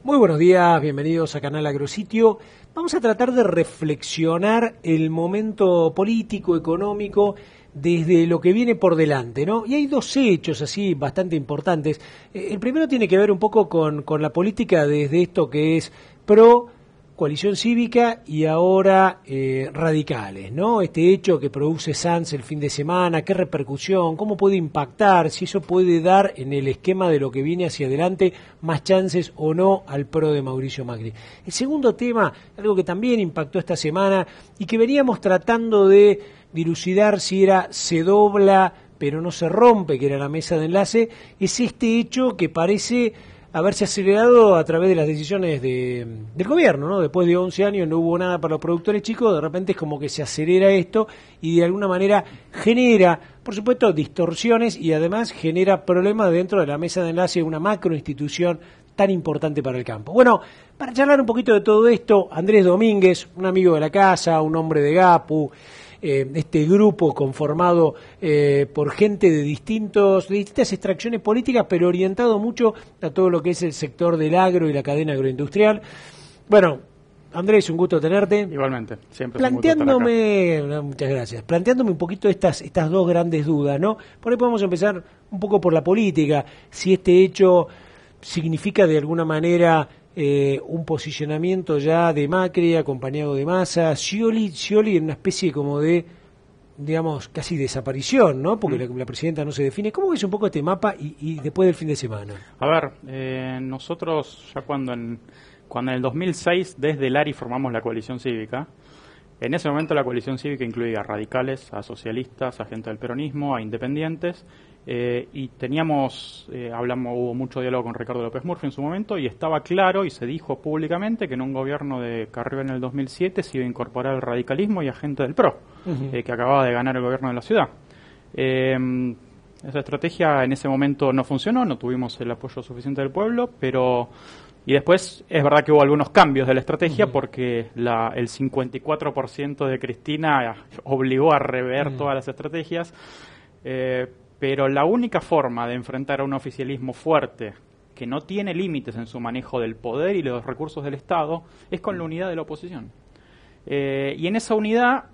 Muy buenos días, bienvenidos a Canal Agrositio. Vamos a tratar de reflexionar el momento político, económico, desde lo que viene por delante, ¿no? Y hay dos hechos así bastante importantes. El primero tiene que ver un poco con la política desde esto que es pro coalición cívica y ahora radicales, ¿no? Este hecho que produce Sanz el fin de semana, qué repercusión, cómo puede impactar, si eso puede dar en el esquema de lo que viene hacia adelante más chances o no al pro de Mauricio Macri. El segundo tema, algo que también impactó esta semana y que veníamos tratando de dilucidar si era se dobla pero no se rompe, que era la mesa de enlace, es este hecho que parece haberse acelerado a través de las decisiones del gobierno, ¿no? Después de 11 años no hubo nada para los productores chicos, de repente es como que se acelera esto y de alguna manera genera, por supuesto, distorsiones y además genera problemas dentro de la mesa de enlace de una macroinstitución tan importante para el campo. Bueno, para charlar un poquito de todo esto, Andrés Domínguez, un amigo de la casa, un hombre de GAPU, este grupo conformado por gente de distintas extracciones políticas, pero orientado mucho a todo lo que es el sector del agro y la cadena agroindustrial. Bueno, Andrés, un gusto tenerte. Igualmente, siempre es un gusto estar acá. Muchas gracias, planteándome un poquito estas dos grandes dudas, ¿no? Por ahí podemos empezar un poco por la política, si este hecho significa de alguna manera un posicionamiento ya de Macri acompañado de Massa, Scioli en una especie como de, digamos, casi desaparición, ¿no? Porque la presidenta no se define. ¿Cómo ves un poco este mapa y después del fin de semana? A ver, nosotros ya cuando en el 2006 desde el ARI formamos la coalición cívica, en ese momento la coalición cívica incluía a radicales, a socialistas, a gente del peronismo, a independientes, y hubo mucho diálogo con Ricardo López Murphy en su momento, y estaba claro y se dijo públicamente que en un gobierno de Carrió en el 2007 se iba a incorporar el radicalismo y a gente del PRO, que acababa de ganar el gobierno de la ciudad. Esa estrategia en ese momento no funcionó, no tuvimos el apoyo suficiente del pueblo, y después es verdad que hubo algunos cambios de la estrategia porque el 54% de Cristina obligó a rever todas las estrategias, pero la única forma de enfrentar a un oficialismo fuerte que no tiene límites en su manejo del poder y los recursos del Estado es con la unidad de la oposición. Y en esa unidad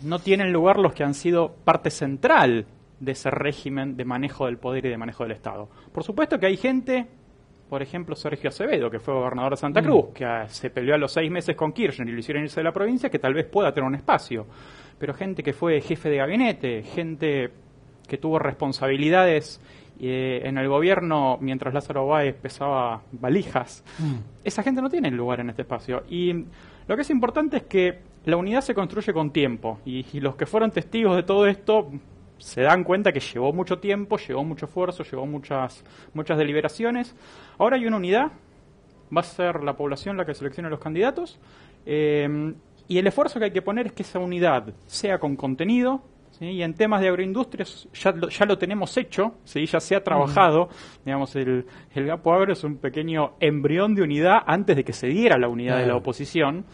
no tienen lugar los que han sido parte central de ese régimen de manejo del poder y de manejo del Estado. Por supuesto que hay gente, por ejemplo Sergio Acevedo, que fue gobernador de Santa Cruz, que se peleó a los 6 meses con Kirchner y lo hicieron irse de la provincia, que tal vez pueda tener un espacio. Pero gente que fue jefe de gabinete, gente que tuvo responsabilidades en el gobierno mientras Lázaro Báez pesaba valijas, esa gente no tiene lugar en este espacio. Y lo que es importante es que la unidad se construye con tiempo, y los que fueron testigos de todo esto se dan cuenta que llevó mucho tiempo, llevó mucho esfuerzo, llevó muchas deliberaciones. Ahora hay una unidad, va a ser la población la que seleccione los candidatos, y el esfuerzo que hay que poner es que esa unidad sea con contenido, ¿sí? Y en temas de agroindustrias ya lo tenemos hecho, ¿sí? Ya se ha trabajado, digamos, el Gapo Agro es un pequeño embrión de unidad antes de que se diera la unidad de la oposición.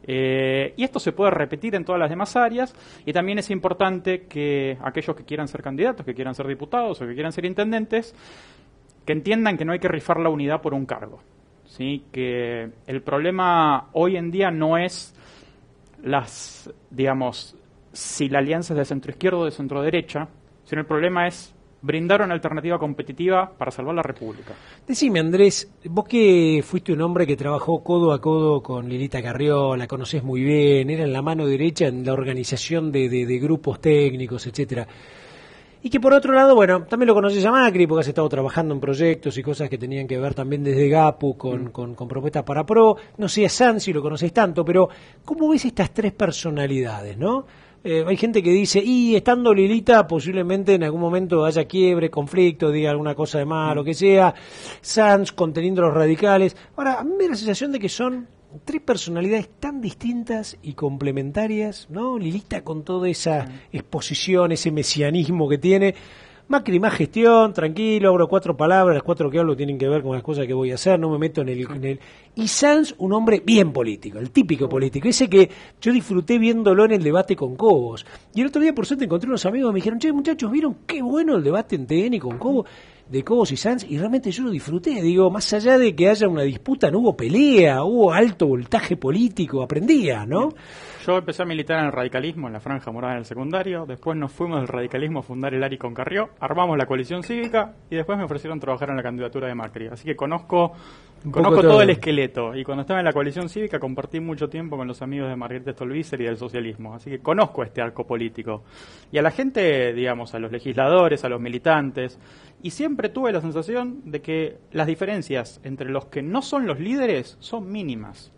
Y esto se puede repetir en todas las demás áreas, y también es importante que aquellos que quieran ser candidatos, que quieran ser diputados o que quieran ser intendentes, que entiendan que no hay que rifar la unidad por un cargo, ¿sí? Que el problema hoy en día no es si la alianza es de centro-izquierda o de centro-derecha, sino el problema es brindar una alternativa competitiva para salvar la República. Decime, Andrés, vos que fuiste un hombre que trabajó codo a codo con Lilita Carrió, la conocés muy bien, era en la mano derecha en la organización de grupos técnicos, etcétera. Y que por otro lado, bueno, también lo conoces a Macri porque has estado trabajando en proyectos y cosas que tenían que ver también desde GAPU con propuestas para PRO. No sé a Sanz si lo conoces tanto, pero ¿cómo ves estas tres personalidades, no? Hay gente que dice, y estando Lilita posiblemente en algún momento haya quiebre, conflicto, diga alguna cosa de mal, lo que sea. Sanz conteniendo los radicales. Ahora, a mí me da la sensación de que son tres personalidades tan distintas y complementarias, ¿no? Lilita con toda esa exposición, ese mesianismo que tiene. Macri más gestión, tranquilo, abro 4 palabras, las 4 que hablo tienen que ver con las cosas que voy a hacer, no me meto en el... Y Sanz, un hombre bien político, el típico político, ese que yo disfruté viéndolo en el debate con Cobos. Y el otro día, por suerte, encontré unos amigos que me dijeron, che, muchachos, ¿vieron qué bueno el debate en TN con Cobos? de Cobos y Sanz, y realmente yo lo disfruté. Digo, más allá de que haya una disputa, no hubo pelea, hubo alto voltaje político, aprendía, ¿no? Yo empecé a militar en el radicalismo, en la Franja Morada en el secundario, después nos fuimos del radicalismo a fundar el ARI con Carrió, armamos la coalición cívica y después me ofrecieron trabajar en la candidatura de Macri. Así que conozco todo el esqueleto, y cuando estaba en la coalición cívica compartí mucho tiempo con los amigos de Margarita Stolbizer y del socialismo, así que conozco este arco político. Y a la gente, digamos, a los legisladores, a los militantes, y siempre tuve la sensación de que las diferencias entre los que no son los líderes son mínimas.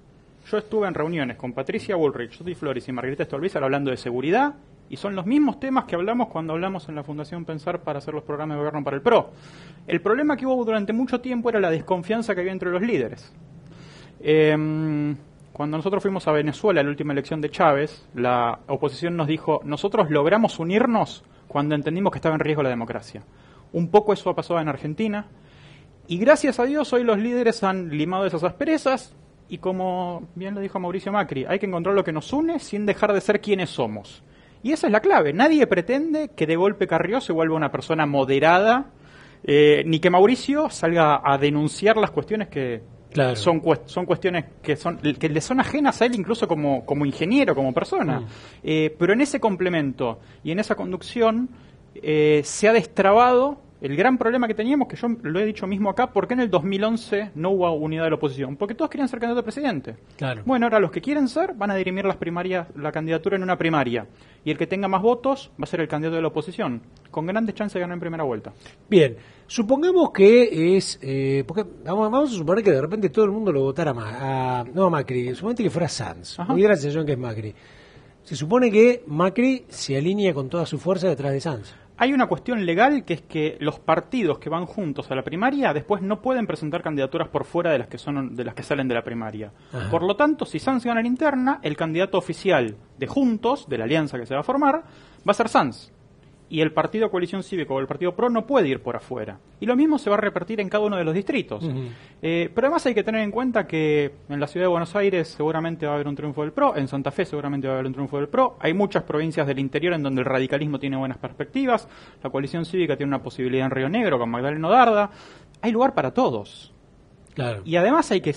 Yo estuve en reuniones con Patricia Bullrich, Judy Flores y Margarita Stolbizer hablando de seguridad, y son los mismos temas que hablamos cuando hablamos en la Fundación Pensar para hacer los programas de gobierno para el PRO. El problema que hubo durante mucho tiempo era la desconfianza que había entre los líderes. Cuando nosotros fuimos a Venezuela en la última elección de Chávez, la oposición nos dijo, nosotros logramos unirnos cuando entendimos que estaba en riesgo la democracia. Un poco eso ha pasado en Argentina, y gracias a Dios hoy los líderes han limado esas asperezas. Y como bien lo dijo Mauricio Macri, hay que encontrar lo que nos une sin dejar de ser quienes somos. Y esa es la clave. Nadie pretende que de golpe Carrió se vuelva una persona moderada, ni que Mauricio salga a denunciar las cuestiones que son cuestiones que le son ajenas a él incluso como ingeniero, como persona. Pero en ese complemento y en esa conducción se ha destrabado el gran problema que teníamos, que yo lo he dicho mismo acá, ¿por qué en el 2011 no hubo unidad de la oposición? Porque todos querían ser candidato a presidente. Claro. Bueno, ahora los que quieren ser van a dirimir las primarias, la candidatura en una primaria. Y el que tenga más votos va a ser el candidato de la oposición, con grandes chances de ganar en primera vuelta. Bien, supongamos que es... porque vamos a suponer que de repente todo el mundo lo votara no a Macri, suponete que fuera Sanz. Me diera la sensación que es Macri. Se supone que Macri se alinea con toda su fuerza detrás de Sanz. Hay una cuestión legal, que es que los partidos que van juntos a la primaria después no pueden presentar candidaturas por fuera de las que salen de la primaria. Ajá. Por lo tanto, si Sanz gana la interna, el candidato oficial de Juntos, de la alianza que se va a formar, va a ser Sanz. Y el partido Coalición Cívica o el partido PRO no puede ir por afuera. Y lo mismo se va a repartir en cada uno de los distritos. Pero además hay que tener en cuenta que en la ciudad de Buenos Aires seguramente va a haber un triunfo del PRO, en Santa Fe seguramente va a haber un triunfo del PRO. Hay muchas provincias del interior en donde el radicalismo tiene buenas perspectivas. La Coalición Cívica tiene una posibilidad en Río Negro con Magdalena Odarda. Hay lugar para todos. Claro. Y además hay que...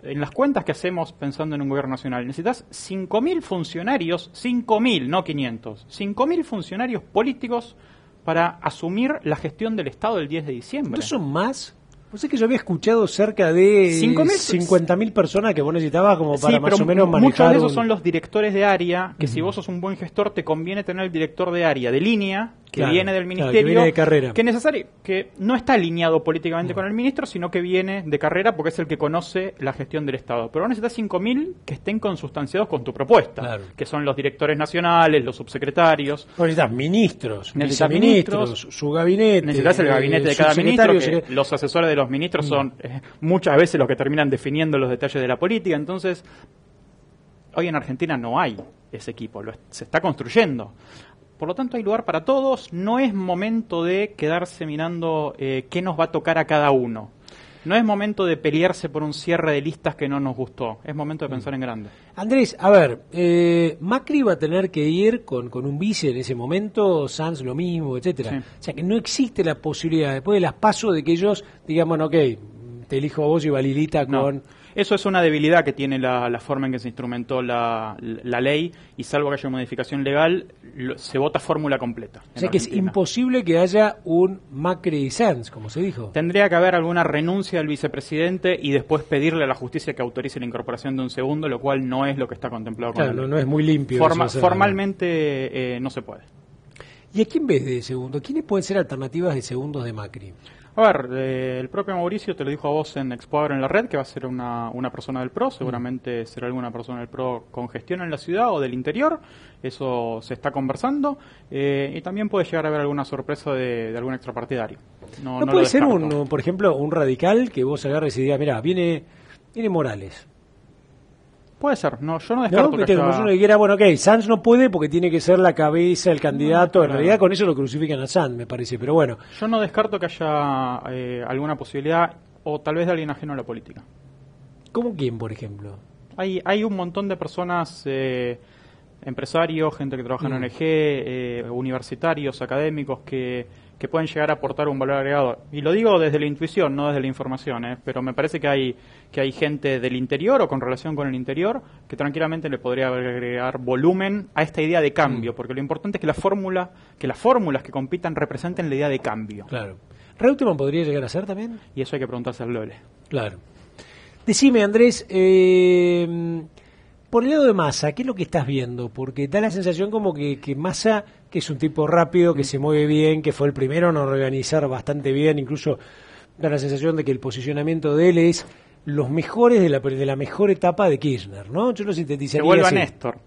en las cuentas que hacemos pensando en un gobierno nacional, necesitas 5.000 funcionarios, 5.000, no 500, 5.000 funcionarios políticos para asumir la gestión del Estado el 10 de diciembre. ¿No son más? Pues es que yo había escuchado cerca de 50.000 personas que vos necesitabas como para más o menos manejar. Muchos de esos son los directores de área, que si vos sos un buen gestor te conviene tener el director de área de línea, que viene del ministerio, que viene de carrera. Que no está alineado políticamente con el ministro, sino que viene de carrera porque es el que conoce la gestión del Estado. Pero necesitas 5.000 que estén consustanciados con tu propuesta, que son los directores nacionales, los subsecretarios. Necesitas ministros, viceministros, su gabinete. Necesitas el gabinete de cada ministro, que los asesores de los ministros son muchas veces los que terminan definiendo los detalles de la política. Entonces, hoy en Argentina no hay ese equipo, se está construyendo. Por lo tanto, hay lugar para todos. No es momento de quedarse mirando qué nos va a tocar a cada uno. No es momento de pelearse por un cierre de listas que no nos gustó. Es momento de pensar en grande. Andrés, a ver, Macri va a tener que ir con un vice en ese momento, Sanz lo mismo, etcétera. Sí. O sea que no existe la posibilidad, después de las pasos, de que ellos digan, bueno, ok, te elijo a vos y Valilita con... No. Eso es una debilidad que tiene la forma en que se instrumentó la ley, y salvo que haya una modificación legal, se vota fórmula completa. O sea que es imposible que haya un Macri Sanz, como se dijo. Tendría que haber alguna renuncia del vicepresidente y después pedirle a la justicia que autorice la incorporación de un segundo, lo cual no es lo que está contemplado con la ley. No es muy limpio. Formalmente no se puede. ¿Y a quién ves de segundo? ¿Quiénes pueden ser alternativas de segundos de Macri? A ver, el propio Mauricio te lo dijo a vos en Expo en la red, que va a ser una persona del PRO, seguramente será alguna persona del PRO con gestión en la ciudad o del interior, eso se está conversando, y también puede llegar a haber alguna sorpresa de algún extrapartidario. No puede ser, por ejemplo, un radical que vos agarres y digas, mirá, viene Morales. Puede ser, yo no descarto que haya... uno que quiera, bueno, ok, Sanz no puede porque tiene que ser la cabeza, el candidato, en realidad con eso lo crucifican a Sanz, me parece, pero bueno. Yo no descarto que haya alguna posibilidad, o tal vez de alguien ajeno a la política. ¿Cómo quién, por ejemplo? Hay un montón de personas empresarios, gente que trabaja en ONG, universitarios, académicos que pueden llegar a aportar un valor agregado. Y lo digo desde la intuición, no desde la información, pero me parece que hay gente del interior o con relación con el interior que tranquilamente le podría agregar volumen a esta idea de cambio, porque lo importante es que las fórmulas que compitan representen la idea de cambio. Claro. ¿Reutemann podría llegar a ser también? Y eso hay que preguntarse al Lole. Claro. Decime, Andrés, por el lado de Massa, ¿qué es lo que estás viendo? Porque da la sensación como que Massa, que es un tipo rápido, que se mueve bien, que fue el primero en organizar bastante bien, incluso da la sensación de que el posicionamiento de él es los mejores de la mejor etapa de Kirchner, ¿no? Yo lo sintetizaría que vuelva así. Néstor.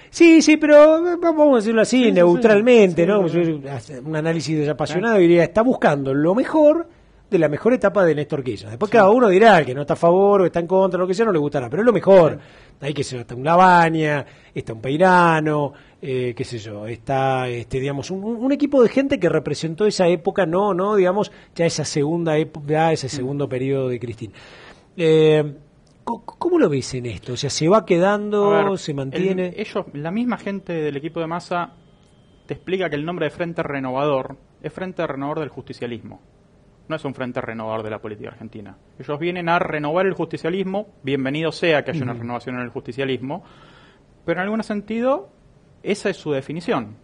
Sí, pero vamos a decirlo así, sí, neutralmente, sí, ¿no? sí. Un análisis desapasionado diría, está buscando lo mejor de la mejor etapa de Néstor Kirchner. Después cada uno dirá que no está a favor o está en contra, lo que sea, no le gustará, pero es lo mejor. Ahí, qué sé yo, está un Lavagna, está un Peirano, qué sé yo, está, digamos, un equipo de gente que representó esa época, no, digamos, ya esa segunda época, ese segundo periodo de Cristina. ¿Cómo lo ves en esto? O sea, ¿se va quedando, se mantiene? La misma gente del equipo de Massa te explica que el nombre de Frente Renovador es Frente Renovador del Justicialismo. No es un frente renovador de la política argentina. Ellos vienen a renovar el justicialismo, bienvenido sea que haya una renovación en el justicialismo, pero en algún sentido esa es su definición.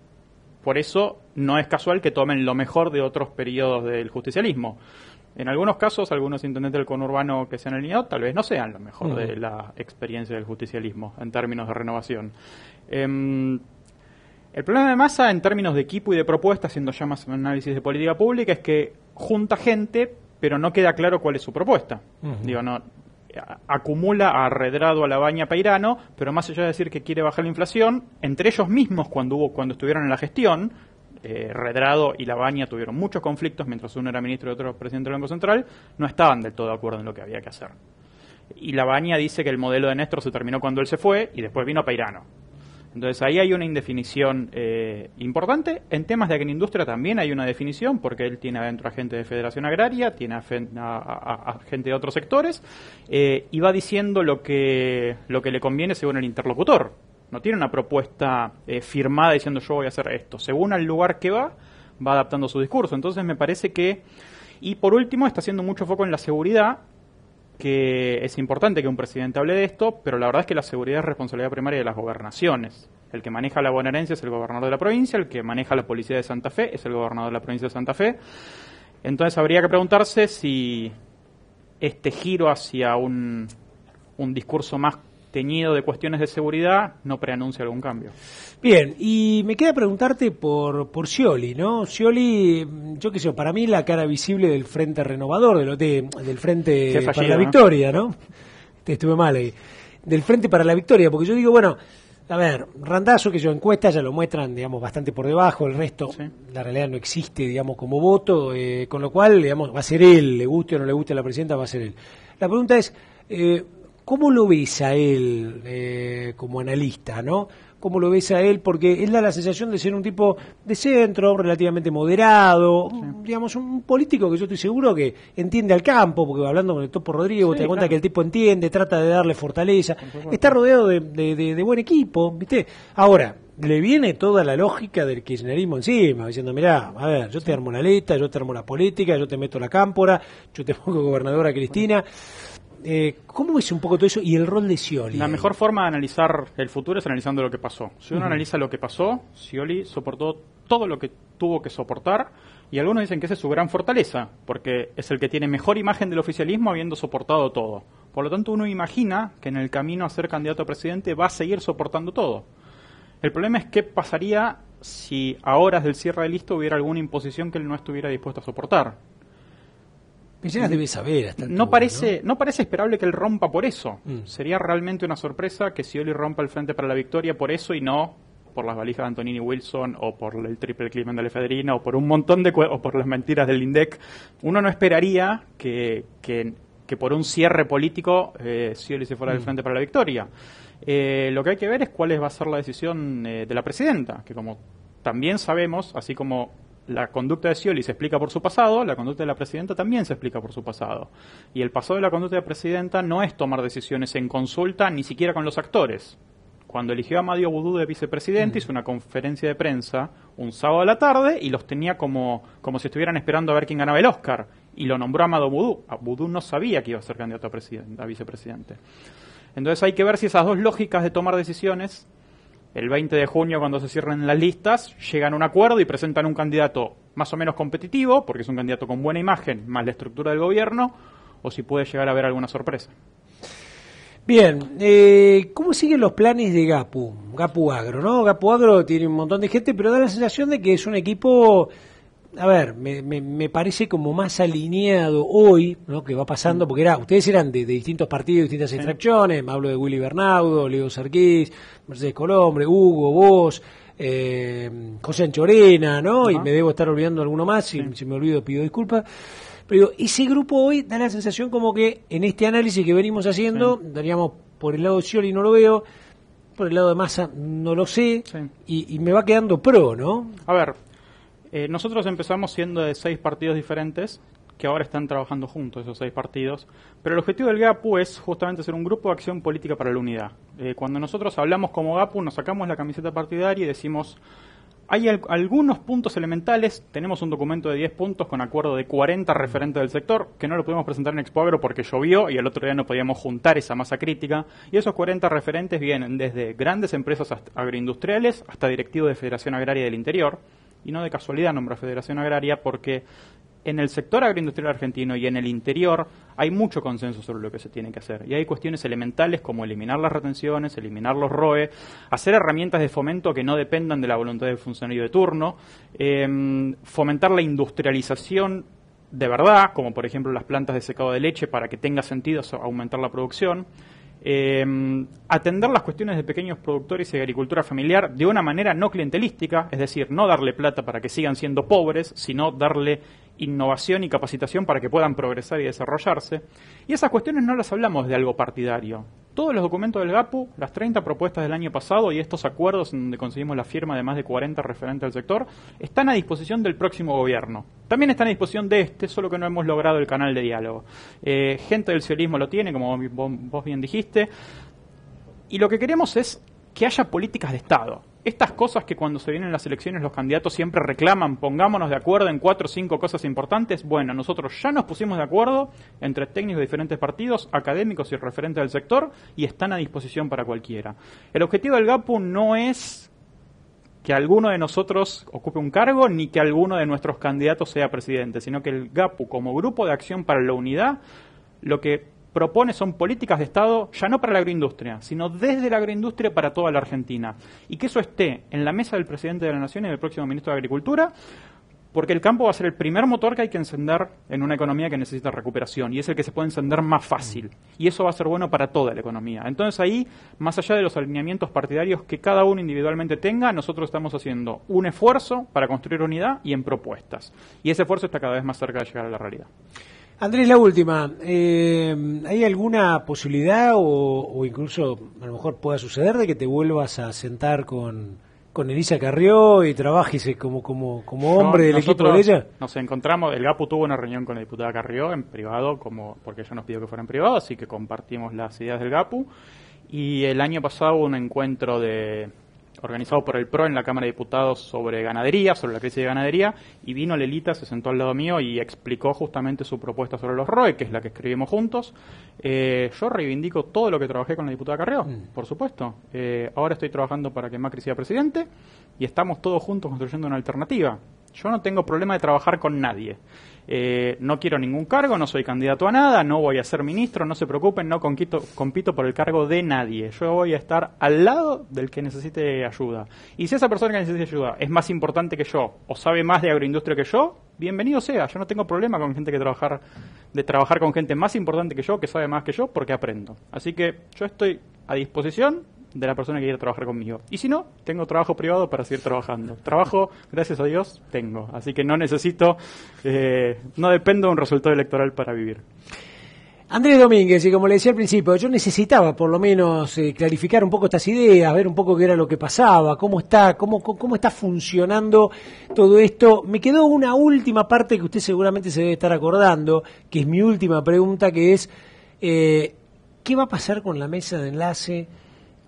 Por eso no es casual que tomen lo mejor de otros periodos del justicialismo. En algunos casos, algunos intendentes del conurbano que se han alineado tal vez no sean lo mejor de la experiencia del justicialismo en términos de renovación. El problema de Massa en términos de equipo y de propuesta, haciendo ya más un análisis de política pública, es que junta gente, pero no queda claro cuál es su propuesta. Digo, no acumula a Redrado, a Lavagna, Peirano, pero más allá de decir que quiere bajar la inflación, entre ellos mismos cuando estuvieron en la gestión, Redrado y Lavagna tuvieron muchos conflictos mientras uno era ministro y otro presidente del Banco Central, no estaban del todo de acuerdo en lo que había que hacer. Y Lavagna dice que el modelo de Néstor se terminó cuando él se fue y después vino Peirano. Entonces ahí hay una indefinición importante. En temas de agroindustria también hay una definición, porque él tiene adentro a gente de Federación Agraria, tiene a gente de otros sectores, y va diciendo lo que le conviene según el interlocutor. No tiene una propuesta firmada diciendo yo voy a hacer esto. Según el lugar que va adaptando su discurso. Entonces me parece que... Y por último está haciendo mucho foco en la seguridad, que es importante que un presidente hable de esto, pero la verdad es que la seguridad es responsabilidad primaria de las gobernaciones. El que maneja la bonaerense es el gobernador de la provincia, el que maneja la policía de Santa Fe es el gobernador de la provincia de Santa Fe. Entonces habría que preguntarse si este giro hacia un discurso más teñido de cuestiones de seguridad no preanuncia algún cambio. Bien, y me queda preguntarte por Scioli, ¿no? Scioli, yo qué sé, para mí la cara visible del Frente Renovador, del Frente para la Victoria, ¿no? Estuve mal ahí. Del Frente para la Victoria, porque yo digo, bueno, a ver, Randazzo, que yo encuestas ya lo muestran, digamos, bastante por debajo, el resto, la realidad no existe, digamos, como voto, con lo cual, digamos, va a ser él, le guste o no le guste a la presidenta, va a ser él. La pregunta es, ¿cómo lo ves a él como analista, no? ¿Cómo lo ves a él? Porque él da la sensación de ser un tipo de centro, relativamente moderado, digamos, un político que yo estoy seguro que entiende al campo, porque hablando con el Topo Rodrigo te das cuenta que el tipo entiende, trata de darle fortaleza, está rodeado de buen equipo, ¿viste? Ahora, le viene toda la lógica del kirchnerismo encima, diciendo, mirá, a ver, yo te armo la letra, yo te armo la política, yo te meto la cámpora, yo te pongo gobernadora Cristina. ¿Cómo es un poco todo eso y el rol de Scioli? La mejor forma de analizar el futuro es analizando lo que pasó. Si uno analiza lo que pasó, Scioli soportó todo lo que tuvo que soportar, y algunos dicen que esa es su gran fortaleza, porque es el que tiene mejor imagen del oficialismo habiendo soportado todo. Por lo tanto, uno imagina que en el camino a ser candidato a presidente va a seguir soportando todo. El problema es qué pasaría si a horas del cierre de lista hubiera alguna imposición que él no estuviera dispuesto a soportar. Ya debe saber hasta no parece esperable que él rompa por eso. Sería realmente una sorpresa que Scioli rompa el Frente para la Victoria por eso y no por las valijas de Antonini Wilson o por el triple crimen de Lefedrina o por un montón de o por las mentiras del INDEC. Uno no esperaría que por un cierre político Scioli se fuera del Frente para la Victoria. Lo que hay que ver es cuál va a ser la decisión de la presidenta, que como también sabemos, así como la conducta de Scioli se explica por su pasado, la conducta de la presidenta también se explica por su pasado. Y el pasado de la conducta de la presidenta no es tomar decisiones en consulta, ni siquiera con los actores. cuando eligió a Mario Boudou de vicepresidente, hizo una conferencia de prensa un sábado a la tarde y los tenía como si estuvieran esperando a ver quién ganaba el Oscar. Y lo nombró a Mario Boudou. Boudou no sabía que iba a ser candidato a vicepresidente. Entonces hay que ver si esas dos lógicas de tomar decisiones, el 20 de junio cuando se cierren las listas, llegan a un acuerdo y presentan un candidato más o menos competitivo, porque es un candidato con buena imagen, más la estructura del gobierno, o si puede llegar a haber alguna sorpresa. Bien, ¿cómo siguen los planes de Gapu Agro, ¿no? Gapu Agro tiene un montón de gente, pero da la sensación de que es un equipo, a ver, me parece como más alineado hoy, ¿no? Que va pasando, porque ustedes eran de distintos partidos, distintas extracciones, me hablo de Willy Bernaudo, Leo Sarquís, Mercedes Colombre, Hugo, vos, José Anchorena, ¿no? Y me debo estar olvidando alguno más, si me olvido pido disculpas. Pero ese grupo hoy da la sensación como que en este análisis que venimos haciendo, daríamos por el lado de Scioli no lo veo, por el lado de Massa no lo sé, y me va quedando pro, ¿no? A ver, nosotros empezamos siendo de 6 partidos diferentes, que ahora están trabajando juntos esos 6 partidos, pero el objetivo del GAPU es justamente ser un grupo de acción política para la unidad. Cuando nosotros hablamos como GAPU, nos sacamos la camiseta partidaria y decimos... Hay algunos puntos elementales, tenemos un documento de 10 puntos con acuerdo de 40 referentes del sector, que no lo pudimos presentar en Expo Agro porque llovió y el otro día no podíamos juntar esa masa crítica, y esos 40 referentes vienen desde grandes empresas agroindustriales hasta directivos de Federación Agraria del Interior, y no de casualidad nombra Federación Agraria porque en el sector agroindustrial argentino y en el interior hay mucho consenso sobre lo que se tiene que hacer. Y hay cuestiones elementales como eliminar las retenciones, eliminar los ROE, hacer herramientas de fomento que no dependan de la voluntad del funcionario de turno, fomentar la industrialización de verdad, como por ejemplo las plantas de secado de leche para que tenga sentido aumentar la producción, atender las cuestiones de pequeños productores y de agricultura familiar de una manera no clientelística, es decir, no darle plata para que sigan siendo pobres, sino darle innovación y capacitación para que puedan progresar y desarrollarse. Y esas cuestiones no las hablamos de algo partidario. Todos los documentos del GAPU, las 30 propuestas del año pasado y estos acuerdos en donde conseguimos la firma de más de 40 referentes del sector, están a disposición del próximo gobierno. También están a disposición de solo que no hemos logrado el canal de diálogo. Gente del ciolismo lo tiene, como vos bien dijiste, y lo que queremos es que haya políticas de Estado. Estas cosas que cuando se vienen las elecciones los candidatos siempre reclaman, pongámonos de acuerdo en 4 o 5 cosas importantes. Bueno, nosotros ya nos pusimos de acuerdo entre técnicos de diferentes partidos, académicos y referentes del sector, y están a disposición para cualquiera. El objetivo del GAPU no es que alguno de nosotros ocupe un cargo, ni que alguno de nuestros candidatos sea presidente, sino que el GAPU, como grupo de acción para la unidad, lo que propone son políticas de Estado, ya no para la agroindustria, sino desde la agroindustria para toda la Argentina. Y que eso esté en la mesa del presidente de la Nación y del próximo ministro de Agricultura, porque el campo va a ser el primer motor que hay que encender en una economía que necesita recuperación, y es el que se puede encender más fácil. Y eso va a ser bueno para toda la economía. Entonces ahí, más allá de los alineamientos partidarios que cada uno individualmente tenga, nosotros estamos haciendo un esfuerzo para construir unidad y en propuestas. Y ese esfuerzo está cada vez más cerca de llegar a la realidad. Andrés, la última, ¿hay alguna posibilidad o incluso a lo mejor pueda suceder de que te vuelvas a sentar con Elisa Carrió y trabajes como hombre del equipo de ella? Nos encontramos, el GAPU tuvo una reunión con la diputada Carrió en privado, porque ella nos pidió que fuera en privado, así que compartimos las ideas del GAPU, y el año pasado hubo un encuentro organizado por el PRO en la Cámara de Diputados sobre ganadería, sobre la crisis de ganadería, y vino Lelita, se sentó al lado mío y explicó justamente su propuesta sobre los ROE, que es la que escribimos juntos. Yo reivindico todo lo que trabajé con la diputada Carrió, por supuesto. Ahora estoy trabajando para que Macri sea presidente y estamos todos juntos construyendo una alternativa. Yo no tengo problema de trabajar con nadie. No quiero ningún cargo, no soy candidato a nada, no voy a ser ministro, no se preocupen, no compito por el cargo de nadie. Yo voy a estar al lado del que necesite ayuda. Y si esa persona que necesite ayuda es más importante que yo o sabe más de agroindustria que yo, bienvenido sea. Yo no tengo problema con gente de trabajar con gente más importante que yo, que sabe más que yo, porque aprendo. Así que yo estoy a disposición de la persona que quiera trabajar conmigo. Y si no, tengo trabajo privado para seguir trabajando. Trabajo, gracias a Dios, tengo. Así que no necesito, no dependo de un resultado electoral para vivir. Andrés Domínguez, y como le decía al principio, yo necesitaba por lo menos clarificar un poco estas ideas, ver un poco qué era lo que pasaba, cómo está funcionando todo esto. Me quedó una última parte que usted seguramente se debe estar acordando, que es mi última pregunta, que es ¿qué va a pasar con la mesa de enlace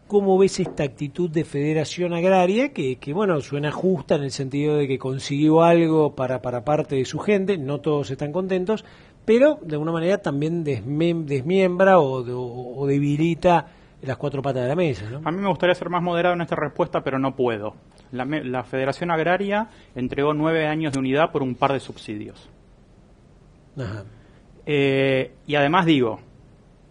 ¿cómo ves esta actitud de Federación Agraria que bueno, suena justa en el sentido de que consiguió algo para parte de su gente, no todos están contentos, pero de alguna manera también desmiembra o debilita las cuatro patas de la mesa, ¿no? A mí me gustaría ser más moderado en esta respuesta, pero no puedo. La Federación Agraria entregó 9 años de unidad por un par de subsidios. Ajá. Y además digo,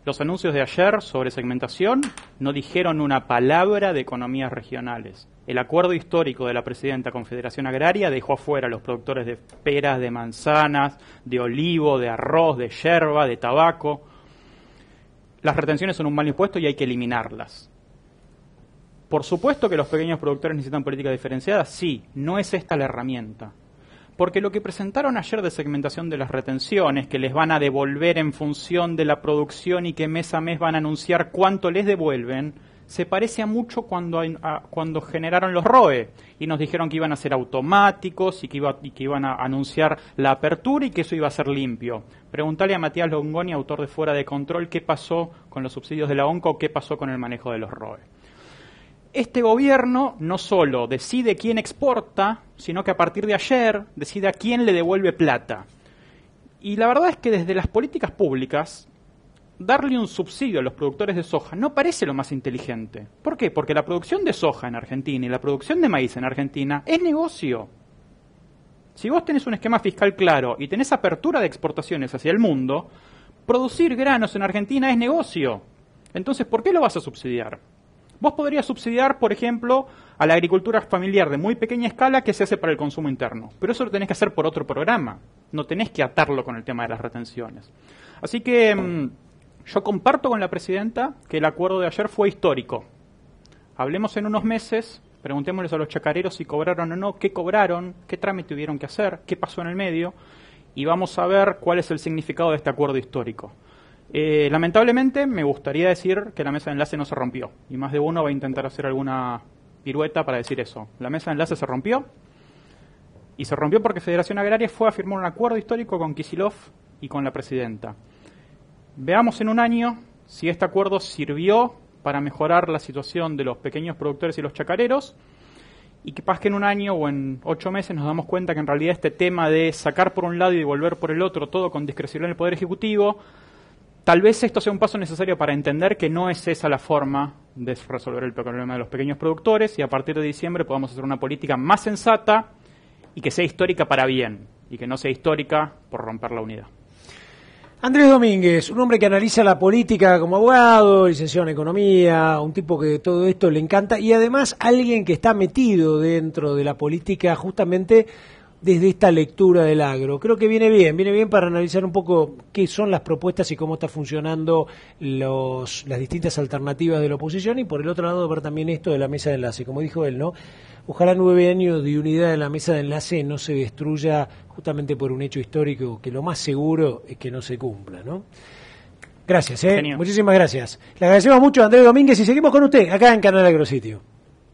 los anuncios de ayer sobre segmentación no dijeron una palabra de economías regionales. El acuerdo histórico de la presidenta con Federación Agraria dejó afuera a los productores de peras, de manzanas, de olivo, de arroz, de yerba, de tabaco. Las retenciones son un mal impuesto y hay que eliminarlas. Por supuesto que los pequeños productores necesitan políticas diferenciadas, sí, no es esta la herramienta. Porque lo que presentaron ayer de segmentación de las retenciones, que les van a devolver en función de la producción y que mes a mes van a anunciar cuánto les devuelven, se parece a mucho cuando generaron los ROE y nos dijeron que iban a ser automáticos y que iban a anunciar la apertura y que eso iba a ser limpio. Preguntale a Matías Longoni, autor de Fuera de Control, qué pasó con los subsidios de la ONCA o qué pasó con el manejo de los ROE. Este gobierno no solo decide quién exporta, sino que a partir de ayer decide a quién le devuelve plata. Y la verdad es que desde las políticas públicas, darle un subsidio a los productores de soja no parece lo más inteligente. ¿Por qué? Porque la producción de soja en Argentina y la producción de maíz en Argentina es negocio. Si vos tenés un esquema fiscal claro y tenés apertura de exportaciones hacia el mundo, producir granos en Argentina es negocio. Entonces, ¿por qué lo vas a subsidiar? Vos podrías subsidiar, por ejemplo, a la agricultura familiar de muy pequeña escala que se hace para el consumo interno. Pero eso lo tenés que hacer por otro programa. No tenés que atarlo con el tema de las retenciones. Así que yo comparto con la presidenta que el acuerdo de ayer fue histórico. Hablemos en unos meses, preguntémosles a los chacareros si cobraron o no, qué cobraron, qué trámite tuvieron que hacer, qué pasó en el medio, y vamos a ver cuál es el significado de este acuerdo histórico. Lamentablemente me gustaría decir que la mesa de enlace no se rompió y más de uno va a intentar hacer alguna pirueta para decir eso. La mesa de enlace se rompió y se rompió porque Federación Agraria fue a firmar un acuerdo histórico con Kicillof y con la presidenta. Veamos en un año si este acuerdo sirvió para mejorar la situación de los pequeños productores y los chacareros y capaz que en un año o en 8 meses nos damos cuenta que en realidad este tema de sacar por un lado y devolver por el otro, todo con discreción del Poder Ejecutivo, tal vez esto sea un paso necesario para entender que no es esa la forma de resolver el problema de los pequeños productores y a partir de diciembre podamos hacer una política más sensata y que sea histórica para bien y que no sea histórica por romper la unidad. Andrés Domínguez, un hombre que analiza la política como abogado, licenciado en economía, un tipo que todo esto le encanta y además alguien que está metido dentro de la política justamente desde esta lectura del agro. Creo que viene bien para analizar un poco qué son las propuestas y cómo está funcionando las distintas alternativas de la oposición y por el otro lado ver también esto de la mesa de enlace. Como dijo él, ¿no? Ojalá 9 años de unidad de la mesa de enlace no se destruya justamente por un hecho histórico que lo más seguro es que no se cumpla, ¿no? Gracias, Genial. Muchísimas gracias. Le agradecemos mucho a Andrés Domínguez y seguimos con usted acá en Canal Agrositio.